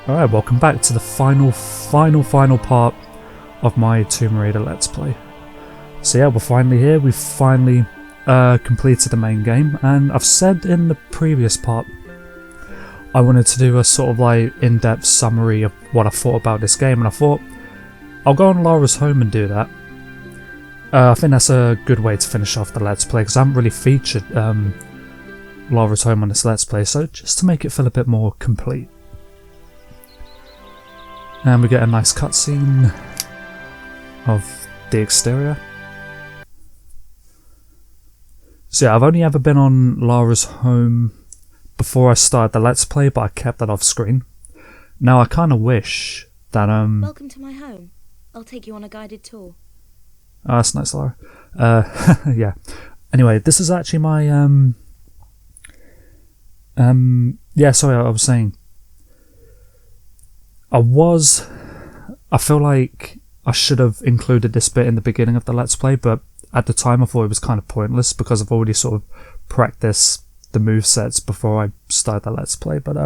Alright, welcome back to the final part of my Tomb Raider Let's Play. So yeah, we're finally here, we've finally completed the main game, and I've said in the previous part I wanted to do a sort of like in-depth summary of what I thought about this game, and I thought I'll go on Lara's home and do that. I think that's a good way to finish off the Let's Play, because I haven't really featured Lara's home on this Let's Play, so just to make it feel a bit more complete. And we get a nice cutscene of the exterior. So yeah, I've only ever been on Lara's home before I started the Let's Play, but I kept that off screen. Now I kind of wish that Welcome to my home. I'll take you on a guided tour. Oh, that's nice, Lara. Yeah. Anyway, this is actually my yeah, sorry, I was saying I feel like I should have included this bit in the beginning of the Let's Play, but at the time I thought it was kind of pointless because I've already sort of practiced the movesets before I started the Let's Play, but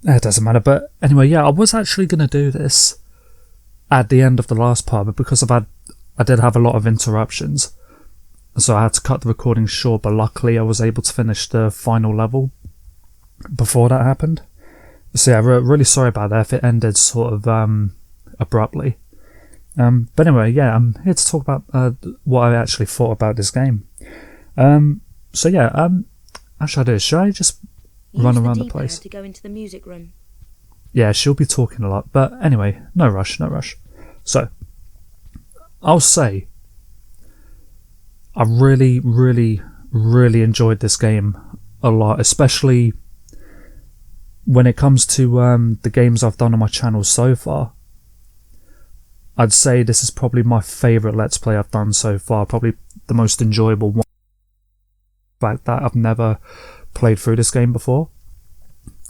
it doesn't matter. But anyway, yeah, I was actually going to do this at the end of the last part, but because I did have a lot of interruptions, so I had to cut the recording short, but luckily I was able to finish the final level before that happened. So yeah, really sorry about that if it ended sort of abruptly. But anyway, yeah, I'm here to talk about what I actually thought about this game. So yeah, how should I do this? Should I just run around the place? To go into the music room. Yeah, she'll be talking a lot, but anyway, no rush, no rush. So, I'll say I really enjoyed this game a lot, especially when it comes to the games I've done on my channel so far. I'd say this is probably my favourite Let's Play I've done so far, probably the most enjoyable one. The fact that I've never played through this game before,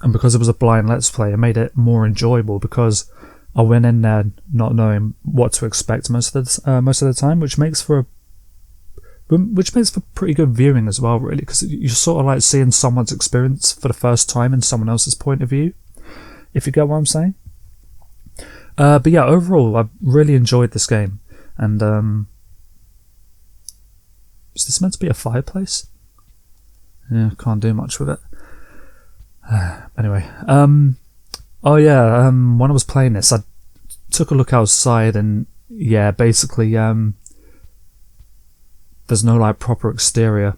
and because it was a blind Let's Play, it made it more enjoyable because I went in there not knowing what to expect most of the time, which makes for pretty good viewing as well, really, because you're sort of like seeing someone's experience for the first time in someone else's point of view, if you get what I'm saying. But yeah, overall, I really enjoyed this game, and is this meant to be a fireplace? Yeah, can't do much with it. Anyway, oh yeah, when I was playing this, I took a look outside, and yeah, basically, there's no like proper exterior.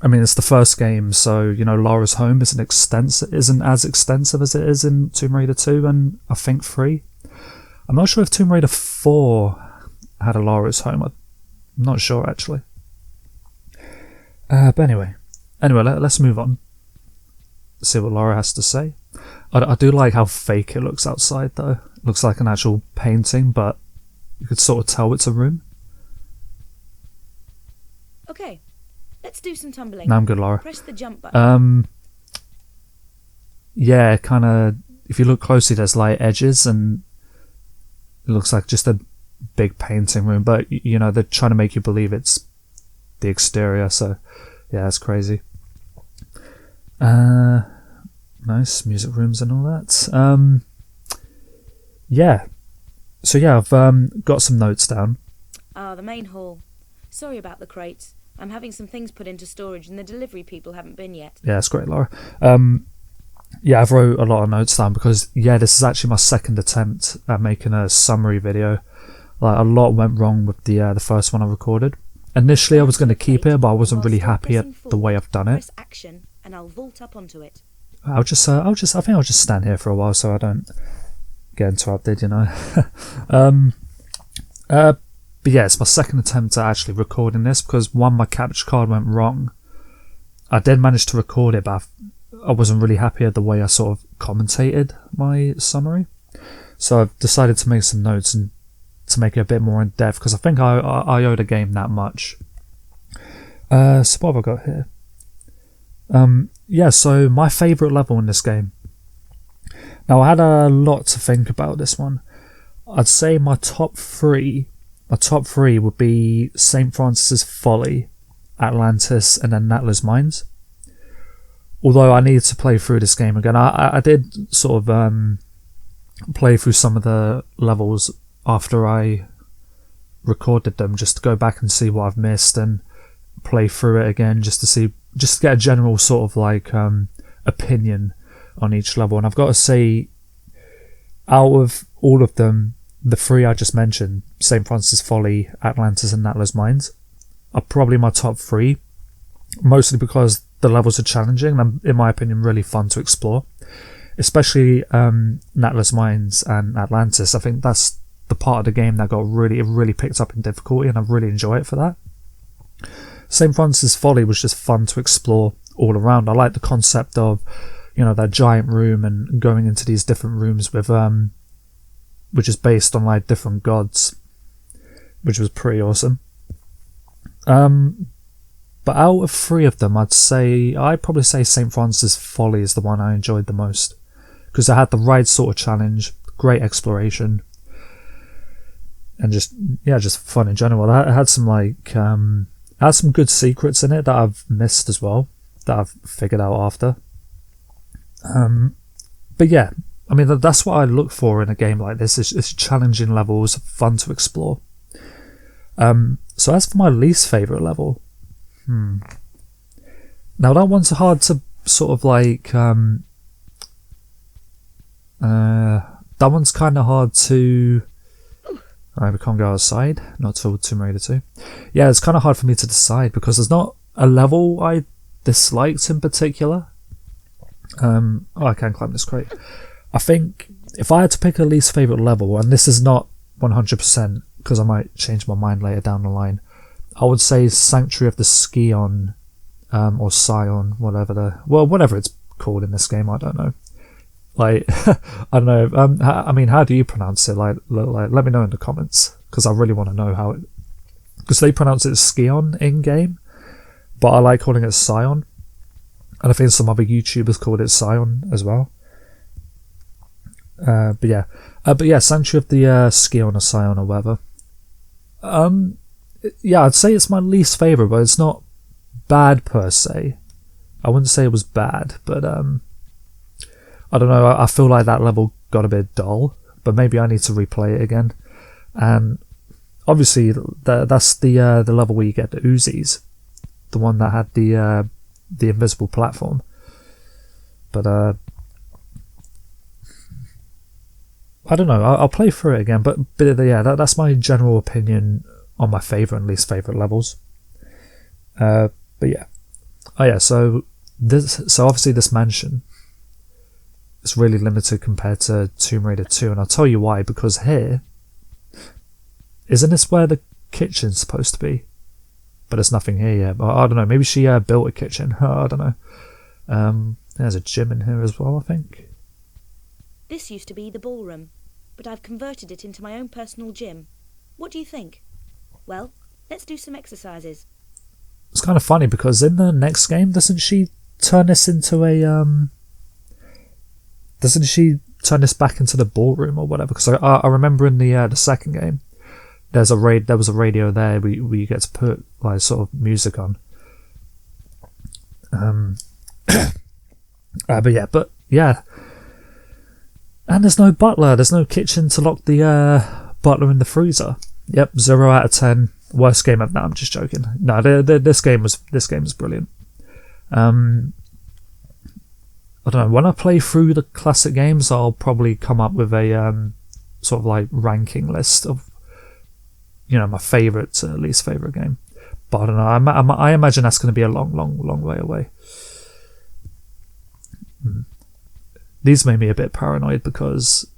I mean, it's the first game, so you know, Lara's home isn't as extensive as it is in Tomb Raider 2 and I think 3. I'm not sure if Tomb Raider 4 had a Lara's home. I'm not sure actually. But anyway, let's move on. See what Lara has to say. I do like how fake it looks outside though. It looks like an actual painting, but you could sort of tell it's a room. Okay, let's do some tumbling. No, I'm good, Lara. Press the jump button. Yeah, kind of. If you look closely, there's like edges, and it looks like just a big painting room. But you know, they're trying to make you believe it's the exterior. So yeah, that's crazy. Nice music rooms and all that. Yeah. So yeah, I've got some notes down. The main hall. Sorry about the crates. I'm having some things put into storage and the delivery people haven't been yet. Yeah, that's great, Lara. Yeah, I've wrote a lot of notes down because, yeah, this is actually my second attempt at making a summary video. Like, a lot went wrong with the first one I recorded. Initially, I was going to keep it, but I wasn't really happy at the way I've done it. Press action and I'll vault up onto it. I think I'll just stand here for a while so I don't get interrupted, you know. But yeah, it's my second attempt at actually recording this because one, my capture card went wrong. I did manage to record it, but I wasn't really happy at the way I sort of commentated my summary. So I've decided to make some notes and to make it a bit more in depth because I think I owe the game that much. So what have I got here? Yeah, so my favourite level in this game. Now I had a lot to think about this one. I'd say my top three would be St. Francis's Folly, Atlantis, and then Natla's Mines. although I need to play through this game again. I did sort of play through some of the levels after I recorded them, just to go back and see what I've missed and play through it again, just to get a general sort of like opinion on each level. And I've got to say, out of all of them, the three I just mentioned, St. Francis Folly, Atlantis and Natla's Mines, are probably my top three, mostly because the levels are challenging and, in my opinion, really fun to explore. Especially Natla's Mines and Atlantis. I think that's the part of the game that really picked up in difficulty, and I really enjoy it for that. St. Francis Folly was just fun to explore all around. I like the concept of, that giant room and going into these different rooms with which is based on like different gods, which was pretty awesome. But out of three of them, I'd probably say St. Francis Folly is the one I enjoyed the most, because it had the right sort of challenge, great exploration, and just fun in general. It had some had some good secrets in it that I've missed as well, that I've figured out after. But yeah, I mean, that's what I look for in a game like this. It's challenging levels, fun to explore. So as for my least favourite level, now that one's hard to sort of like, that one's kind of hard to, we can't go outside, not till Tomb Raider 2. Yeah, it's kind of hard for me to decide, because there's not a level I disliked in particular. I can climb this crate. I think if I had to pick a least favourite level, and this is not 100%, because I might change my mind later down the line, I would say Sanctuary of the Scion, or Scion, whatever it's called in this game, I don't know. Like, I don't know, I mean, how do you pronounce it? Like, let me know in the comments, because I really want to know how it, because they pronounce it Scion in-game, but I like calling it Scion, and I think some other YouTubers called it Scion as well. But yeah, Sanctuary of the Scion or Scion or whatever. Yeah, I'd say it's my least favourite, but it's not bad per se. I wouldn't say it was bad, but I don't know, I feel like that level got a bit dull, but maybe I need to replay it again. And obviously that's the level where you get the Uzis, the one that had the invisible platform. But I don't know, I'll play through it again, but yeah, that's my general opinion on my favourite and least favourite levels. But yeah. Oh yeah, so obviously this mansion is really limited compared to Tomb Raider 2, and I'll tell you why, because here, isn't this where the kitchen's supposed to be? But there's nothing here yet. I don't know, maybe she built a kitchen, I don't know. There's a gym in here as well, I think. This used to be the ballroom, but I've converted it into my own personal gym. What do you think? Well, let's do some exercises. It's kind of funny, because in the next game, doesn't she turn this into a doesn't she turn this back into the ballroom or whatever? Because I remember in the second game, there was a radio there where you get to put like sort of music on. But yeah, and there's no butler. There's no kitchen to lock the butler in the freezer. Yep, 0 out of 10. Worst game ever. No, I'm just joking. No, this game was brilliant. I don't know, when I play through the classic games, I'll probably come up with a sort of like ranking list of, my favourite to least favourite game. But I don't know, I imagine that's going to be a long way away. These made me a bit paranoid, because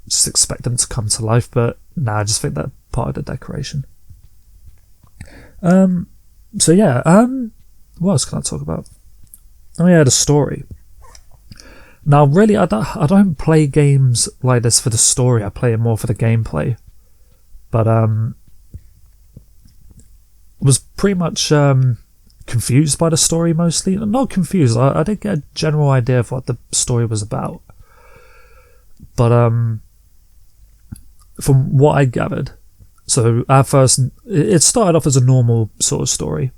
I just expect them to come to life, but I just think they're part of the decoration. So yeah, what else can I talk about? Oh yeah, the story. Now, really, I don't play games like this for the story. I play it more for the gameplay. But was pretty much confused by the story mostly. Not confused. I did get a general idea of what the story was about. But from what I gathered, so at first it started off as a normal sort of story.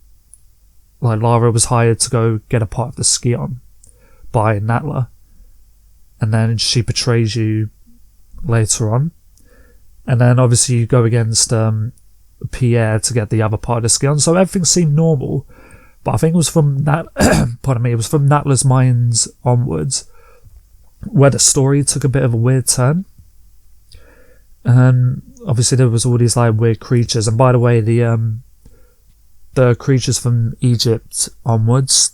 Like Lara was hired to go get a part of the Scion. by Natla, and then she betrays you later on, and then obviously you go against Pierre to get the other part of the skill, so everything seemed normal. But I think it was from it was from Natla's Mines onwards where the story took a bit of a weird turn. And obviously there was all these like weird creatures, and by the way, the creatures from Egypt onwards,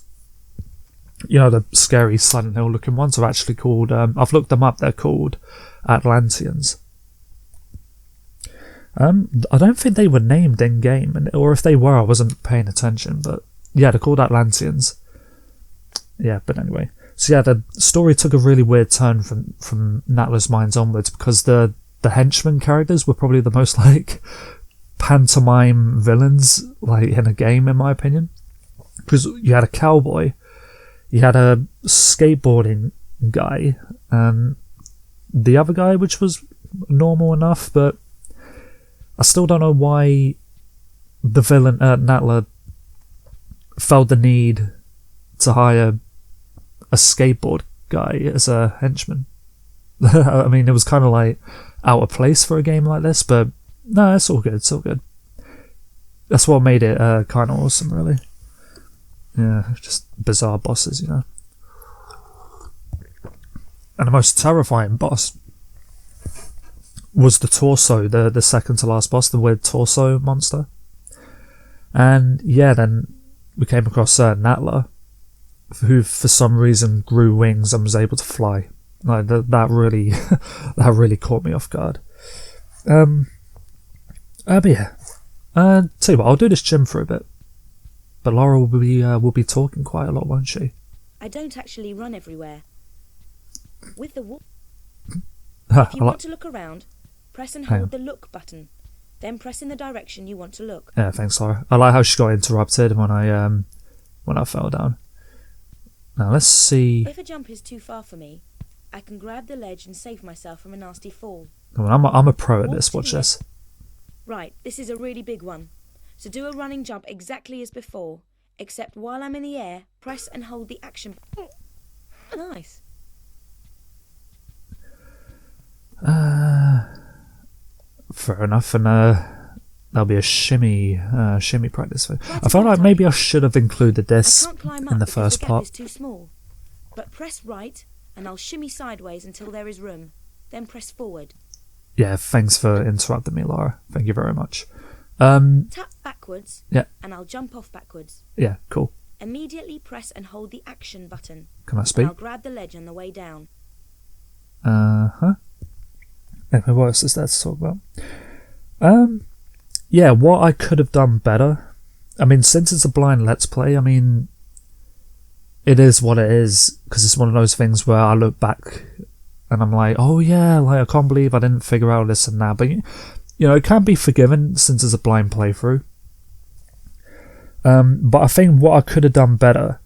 you know, the scary Silent Hill looking ones, are actually called, I've looked them up, they're called Atlanteans. I don't think they were named in game, or if they were, I wasn't paying attention, but yeah, they're called Atlanteans. Yeah, but anyway. So yeah, the story took a really weird turn from Natla's Mines onwards, because the henchman characters were probably the most like pantomime villains like in a game, in my opinion. Because you had a cowboy, you had a skateboarding guy, and the other guy, which was normal enough, but I still don't know why the villain Natla felt the need to hire a skateboard guy as a henchman. I mean, it was kind of like out of place for a game like this, but no, it's all good, it's all good. That's what made it kind of awesome, really. Yeah, just bizarre bosses, you know. And the most terrifying boss was the torso, the second to last boss, the weird torso monster. And yeah, then we came across Natla, who for some reason grew wings and was able to fly. Like that really, that really caught me off guard. But yeah, tell you what, I'll do this gym for a bit. But Lara will be talking quite a lot, won't she? I don't actually run everywhere. With the wall, if you want to look around, press and hold the look button. Then press in the direction you want to look. Yeah, thanks, Lara. I like how she got interrupted when I fell down. Now let's see. If a jump is too far for me, I can grab the ledge and save myself from a nasty fall. I'm a pro at this. Watch this. Right, this is a really big one. So do a running jump exactly as before, except while I'm in the air, press and hold the action. Nice. Fair enough, and there'll be a shimmy practice for. I felt like maybe I should have included this in the first part. Is too small. But press right, and I'll shimmy sideways until there is room. Then press forward. Yeah, thanks for interrupting me, Lara. Thank you very much. Tap backwards, yeah, and I'll jump off backwards. Yeah, cool. Immediately press and hold the action button. Can I speak? And I'll grab the ledge on the way down. Anyway, what else is there to talk about? Yeah, what I could have done better. I mean, since it's a blind Let's Play, I mean, it is what it is, because it's one of those things where I look back and I'm like, oh yeah, like I can't believe I didn't figure out this and that. But you know, it can be forgiven since it's a blind playthrough. But I think what I could have done better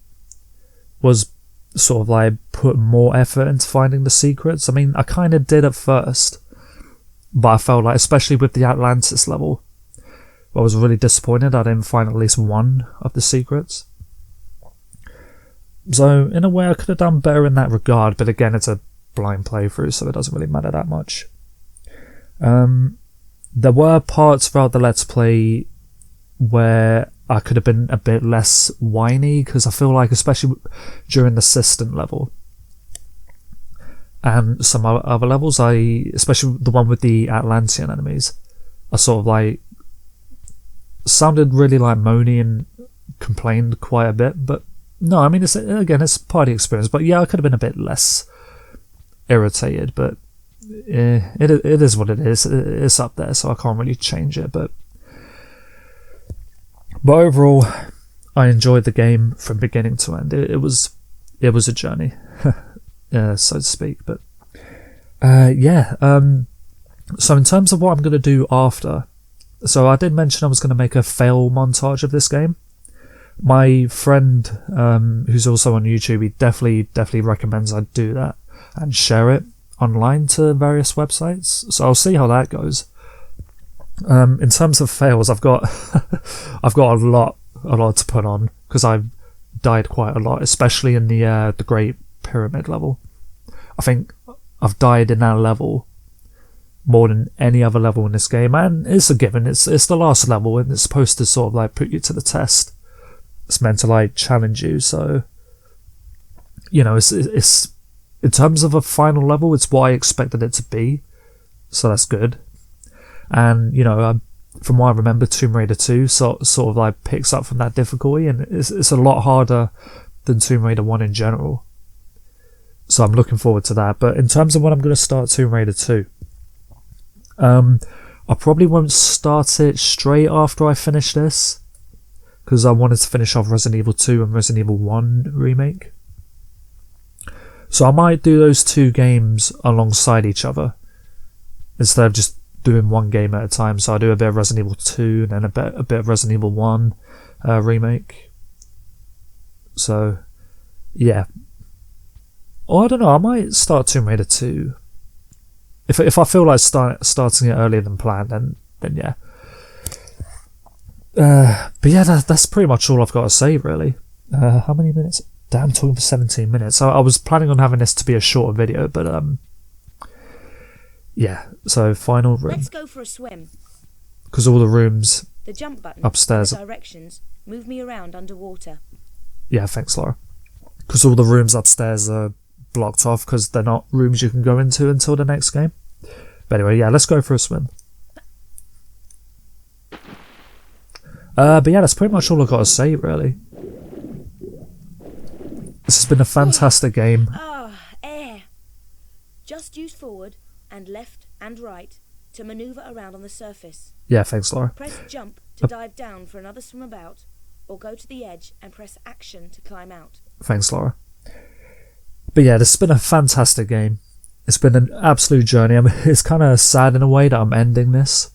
was sort of like put more effort into finding the secrets. I mean, I kind of did at first, but I felt like, especially with the Atlantis level, I was really disappointed I didn't find at least one of the secrets. So in a way I could have done better in that regard, but again, it's a blind playthrough, so it doesn't really matter that much. There were parts throughout the Let's Play where I could have been a bit less whiny, because I feel like, especially during the assistant level and some other levels, especially the one with the Atlantean enemies, I sort of like sounded really like moany and complained quite a bit. But no, I mean, it's part of the experience. But yeah, I could have been a bit less irritated, but it is what it is. It's up there, so I can't really change it. But overall, I enjoyed the game from beginning to end. It was a journey, so to speak. But yeah. So in terms of what I'm going to do after, so I did mention I was going to make a fail montage of this game. My friend, who's also on YouTube, he definitely recommends I do that and share it online to various websites. So I'll see how that goes. In terms of fails, I've got a lot to put on, because I've died quite a lot, especially in the Great pyramid level. I think I've died in that level more than any other level in this game, and it's a given. It's the last level, and it's supposed to sort of like put you to the test. It's meant to like challenge you, so you know, it's in terms of a final level, it's what I expected it to be, so that's good. And you know, from what I remember, Tomb Raider 2 sort of like picks up from that difficulty, and it's a lot harder than Tomb Raider 1 in general. So I'm looking forward to that. But in terms of when I'm going to start Tomb Raider 2, I probably won't start it straight after I finish this, because I wanted to finish off Resident Evil 2 and Resident Evil 1 remake. So I might do those two games alongside each other instead of just doing one game at a time. So I do a bit of Resident Evil 2 and then a bit of Resident Evil 1 remake. So yeah, or I don't know, I might start Tomb Raider 2 if I feel like starting it earlier than planned, then yeah. But yeah, that's pretty much all I've got to say, really. How many minutes? Damn, I'm talking for 17 minutes. I was planning on having this to be a shorter video, but yeah. So final room. Let's go for a swim. Because all the rooms the jump button upstairs. The directions move me around underwater. Yeah, thanks, Lara. Because all the rooms upstairs are blocked off because they're not rooms you can go into until the next game. But anyway, yeah, let's go for a swim. But yeah, that's pretty much all I've got to say, really. This has been a fantastic game. Air. Just use forward and left and right to manoeuvre around on the surface. Yeah, thanks, Lara. Press jump to dive down for another swim about, or go to the edge and press action to climb out. Thanks, Lara. But yeah, this has been a fantastic game. It's been an absolute journey. I mean, it's kind of sad in a way that I'm ending this,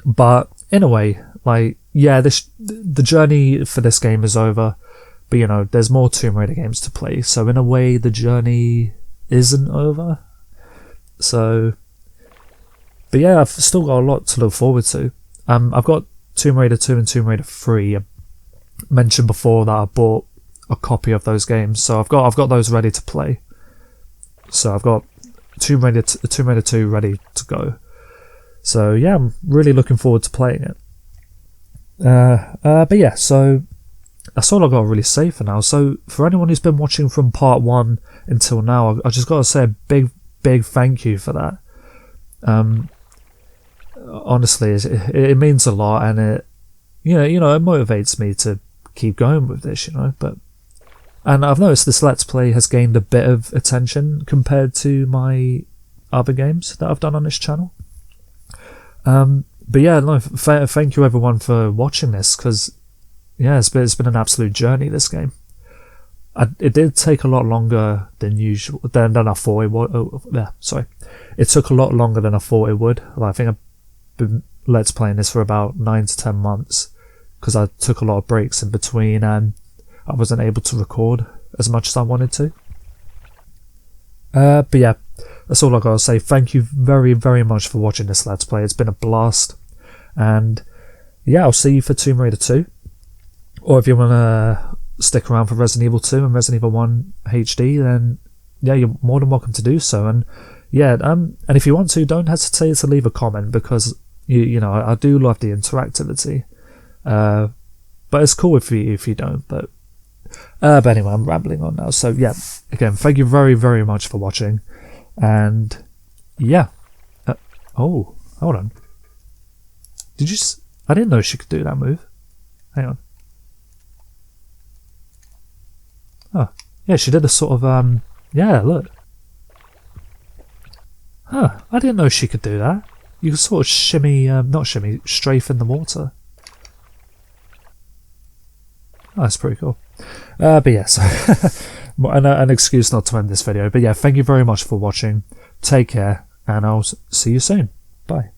but in a way, like, yeah, the journey for this game is over, but you know, there's more Tomb Raider games to play, so in a way the journey isn't over. So, but yeah, I've still got a lot to look forward to. I've got Tomb Raider 2 and Tomb Raider 3. I mentioned before that I bought a copy of those games, so I've got those ready to play. So I've got Tomb Raider 2 ready to go. So yeah, I'm really looking forward to playing it. But yeah, so that's all I've got to really say for now. So for anyone who's been watching from part 1 until now, I just got to say a big thank you for that. Honestly, it means a lot, and it motivates me to keep going with this, and I've noticed this Let's Play has gained a bit of attention compared to my other games that I've done on this channel. But yeah, no, thank you everyone for watching this, because yeah, it's been an absolute journey, this game. It did take a lot longer than usual, than I thought it would. It took a lot longer than I thought it would. I think I've been Let's Playing this for about 9 to 10 months, because I took a lot of breaks in between and I wasn't able to record as much as I wanted to. But yeah, that's all I gotta say. Thank you very, very much for watching this Let's Play. It's been a blast. And yeah, I'll see you for Tomb Raider 2. Or if you want to stick around for Resident Evil 2 and Resident Evil 1 HD, then yeah, you're more than welcome to do so. And yeah, and if you want to, don't hesitate to leave a comment, because you know, I do love the interactivity. But it's cool if you don't. But anyway, I'm rambling on now. So yeah, again, thank you very, very much for watching. And yeah. Oh, hold on. Did you just... I didn't know she could do that move. Hang on. Oh, yeah, she did a sort of, yeah, look. Huh, I didn't know she could do that. You could sort of shimmy, not shimmy, strafe in the water. Oh, that's pretty cool. But yeah, so an excuse not to end this video. But yeah, thank you very much for watching. Take care, and I'll see you soon. Bye.